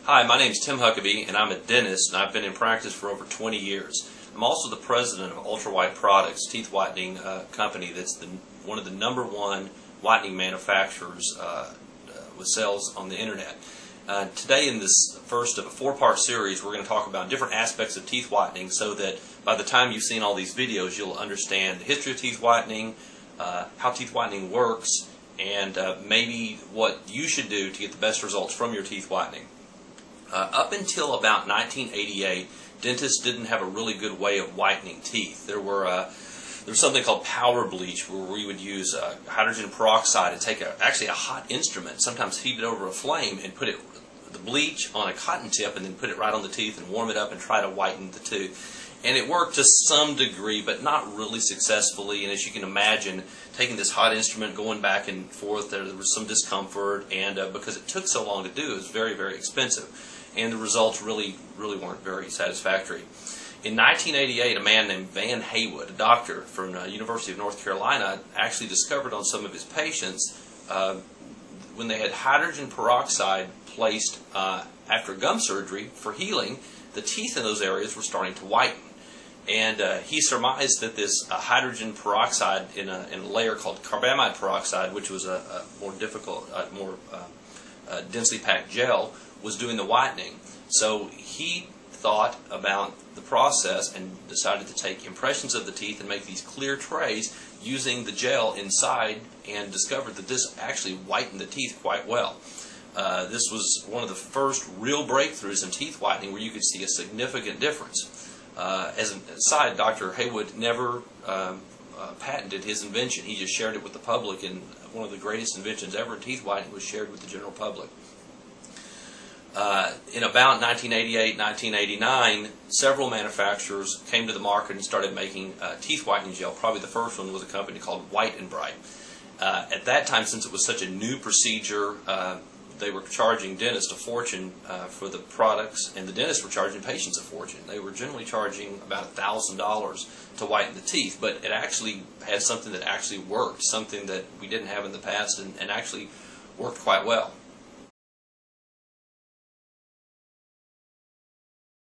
Hi, my name is Tim Huckabee, and I'm a dentist, and I've been in practice for over 20 years. I'm also the president of Ultra White Products, teeth whitening company that's one of the #1 whitening manufacturers with sales on the internet. Today, in this first of a 4-part series, we're going to talk about different aspects of teeth whitening so that by the time you've seen all these videos, you'll understand the history of teeth whitening, how teeth whitening works, and maybe what you should do to get the best results from your teeth whitening. Up until about 1988, dentists didn't have a really good way of whitening teeth. There was something called powder bleach, where we would use hydrogen peroxide and take actually a hot instrument, sometimes heat it over a flame, and put the bleach on a cotton tip and then put it right on the teeth and warm it up and try to whiten the tooth. And it worked to some degree, but not really successfully. And as you can imagine, taking this hot instrument, going back and forth, there was some discomfort, and because it took so long to do, it was very, very expensive. And the results really weren't very satisfactory. In 1988, a man named Van Haywood, a doctor from the University of North Carolina, actually discovered on some of his patients when they had hydrogen peroxide placed after gum surgery for healing, the teeth in those areas were starting to whiten. And he surmised that this hydrogen peroxide in a layer called carbamide peroxide, which was a more difficult, more densely packed gel, was doing the whitening. So he thought about the process and decided to take impressions of the teeth and make these clear trays using the gel inside, and discovered that this actually whitened the teeth quite well. This was one of the first real breakthroughs in teeth whitening where you could see a significant difference. As an aside, Dr. Haywood never patented his invention. He just shared it with the public, and one of the greatest inventions ever in teeth whitening was shared with the general public. In about 1988, 1989, several manufacturers came to the market and started making teeth whitening gel. Probably the first one was a company called White and Bright. At that time, since it was such a new procedure, they were charging dentists a fortune for the products, and the dentists were charging patients a fortune. They were generally charging about $1,000 to whiten the teeth, but it actually had something that actually worked, something that we didn't have in the past, and actually worked quite well.